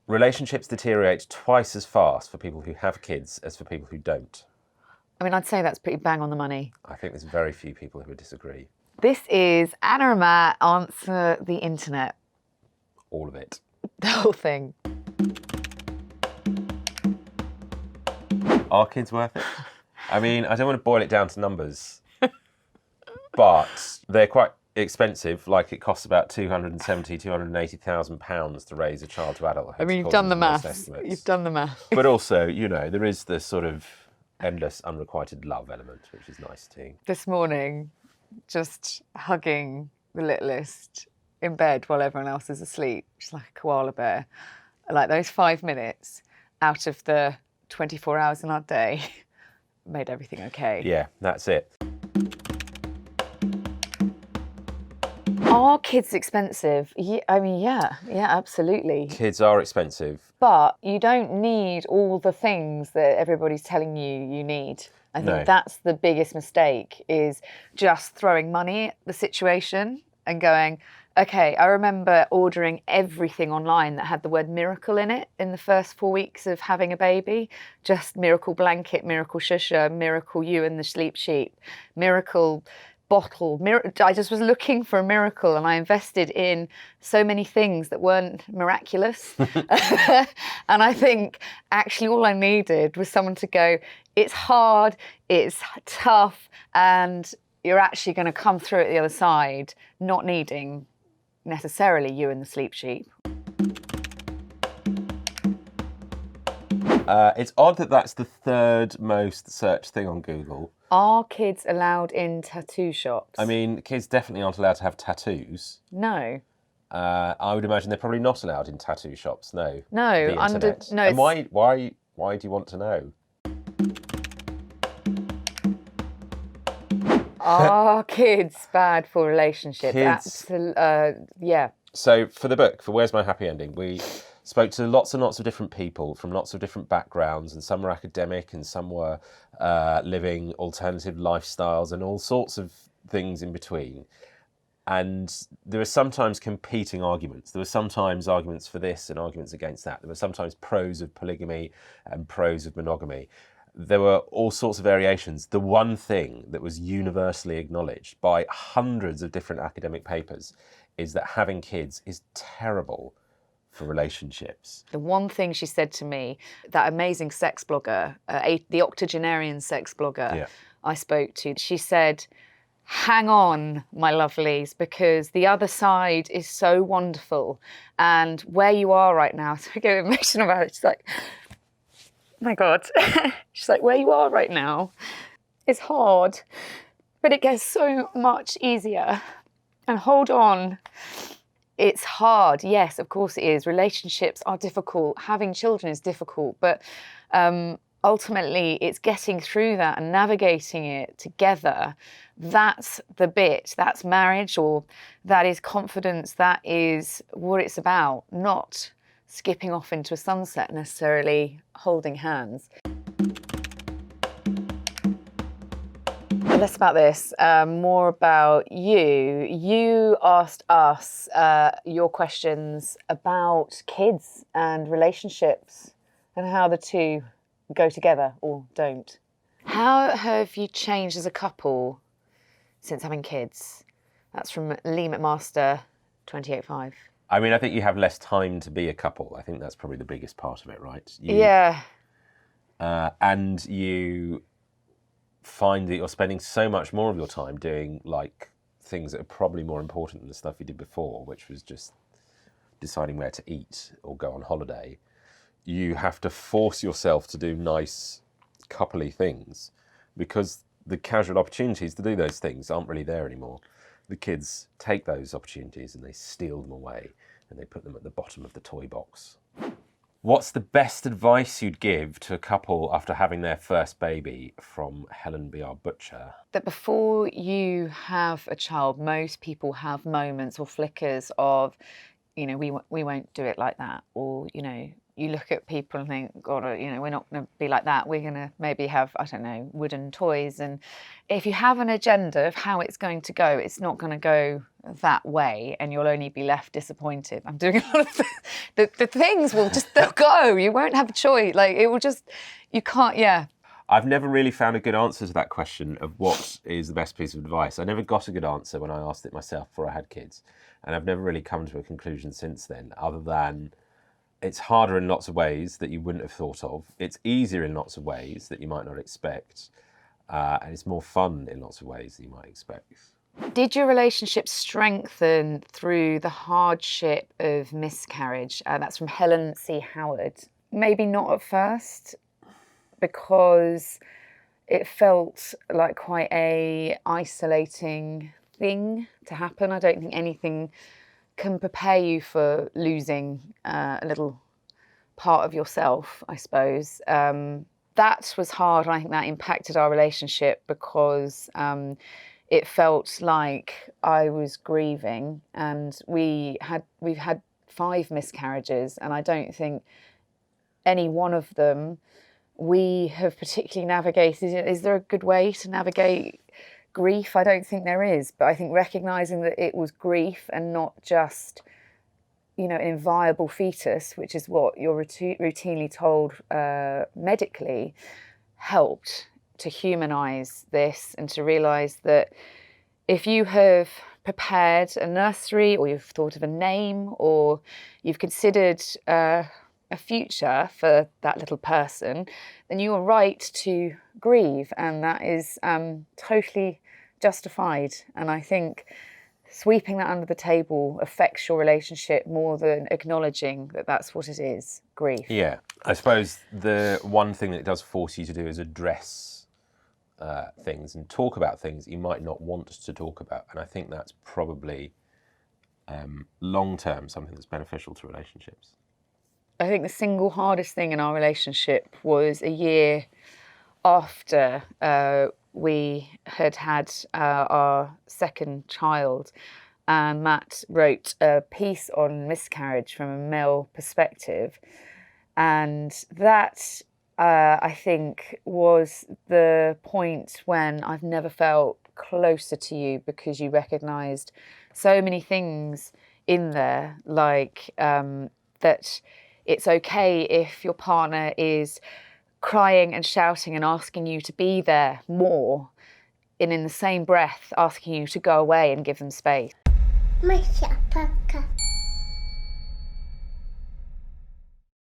Relationships deteriorate twice as fast for people who have kids as for people who don't. I mean, I'd say that's pretty bang on the money. I think there's very few people who would disagree. This is Anna and Matt Answer the Internet. All of it. The whole thing. Are kids worth it? I mean, I don't want to boil it down to numbers, but they're quite expensive. Like, it costs about £280,000 to raise a child to adulthood. I mean, you've done the maths. You've done the maths. But also, you know, there is this sort of endless unrequited love element, which is nice too. This morning, just hugging the littlest in bed while everyone else is asleep, just like a koala bear. Like, those 5 minutes out of the 24 hours in our day made everything okay. Yeah, that's it. Are kids expensive? Yeah, I mean, yeah, absolutely. Kids are expensive. But you don't need all the things that everybody's telling you need. I think that's the biggest mistake, is just throwing money at the situation and going, okay, I remember ordering everything online that had the word miracle in it in the first 4 weeks of having a baby. Just miracle blanket, miracle shusha, miracle you and the sleep sheep, miracle bottle. I just was looking for a miracle, and I invested in so many things that weren't miraculous. And I think actually all I needed was someone to go, it's hard, it's tough, and you're actually going to come through it the other side, not needing necessarily you and the sleep sheep. It's odd that that's the third most searched thing on Google. Are kids allowed in tattoo shops? I mean, kids definitely aren't allowed to have tattoos. No. I would imagine they're probably not allowed in tattoo shops. No. No. And why do you want to know? Are kids bad for relationships? Yeah. So for the book, for Where's My Happy Ending, we spoke to lots and lots of different people from lots of different backgrounds, and some were academic and some were living alternative lifestyles and all sorts of things in between. And there were sometimes competing arguments. There were sometimes arguments for this and arguments against that. There were sometimes pros of polygamy and pros of monogamy. There were all sorts of variations. The one thing that was universally acknowledged by hundreds of different academic papers is that having kids is terrible for relationships. The one thing she said to me, that amazing sex blogger, the octogenarian sex blogger I spoke to, she said, hang on, my lovelies, because the other side is so wonderful. And where you are right now, so I get emotional about it. She's like, oh my God. She's like, where you are right now is hard, but it gets so much easier. And hold on. It's hard. Yes, of course it is. Relationships are difficult. Having children is difficult. But ultimately, it's getting through that and navigating it together. That's the bit. That's marriage, or that is confidence. That is what it's about, not skipping off into a sunset, necessarily holding hands. Less about this, more about you. You asked us your questions about kids and relationships and how the two go together or don't. How have you changed as a couple since having kids? That's from Lee McMaster, 285. I mean, I think you have less time to be a couple. I think that's probably the biggest part of it, right? Yeah. And you find that you're spending so much more of your time doing like things that are probably more important than the stuff you did before, which was just deciding where to eat or go on holiday. You have to force yourself to do nice coupley things because the casual opportunities to do those things aren't really there anymore. The kids take those opportunities and they steal them away and they put them at the bottom of the toy box. What's the best advice you'd give to a couple after having their first baby? From Helen B.R. Butcher. That before you have a child, most people have moments or flickers of, we won't do it like that. Or, you look at people and think, God, we're not going to be like that. We're going to maybe have, I don't know, wooden toys. And if you have an agenda of how it's going to go, it's not going to go that way, and you'll only be left disappointed. I'm doing a lot of the things they'll go. You won't have a choice. Like, it will just, you can't, yeah. I've never really found a good answer to that question of what is the best piece of advice. I never got a good answer when I asked it myself before I had kids. And I've never really come to a conclusion since then, other than it's harder in lots of ways that you wouldn't have thought of. It's easier in lots of ways that you might not expect. And it's more fun in lots of ways that you might expect. Did your relationship strengthen through the hardship of miscarriage? That's from Helen C. Howard. Maybe not at first, because it felt like quite a isolating thing to happen. I don't think anything can prepare you for losing a little part of yourself, I suppose. That was hard, and I think that impacted our relationship because it felt like I was grieving, and we've had 5 miscarriages, and I don't think any one of them we have particularly navigated. Is there a good way to navigate grief? I don't think there is, but I think recognising that it was grief and not just, an inviable fetus, which is what you're routinely told medically, helped to humanise this and to realise that if you have prepared a nursery, or you've thought of a name, or you've considered a future for that little person, then you are right to grieve, and that is totally justified. And I think sweeping that under the table affects your relationship more than acknowledging that that's what it is, grief. Yeah, I suppose the one thing that it does force you to do is address things and talk about things you might not want to talk about, and I think that's probably long-term something that's beneficial to relationships. I think the single hardest thing in our relationship was a year after we had our second child, and Matt wrote a piece on miscarriage from a male perspective, and that I think was the point when I've never felt closer to you, because you recognised so many things in there, like that it's okay if your partner is crying and shouting and asking you to be there more, and in the same breath asking you to go away and give them space.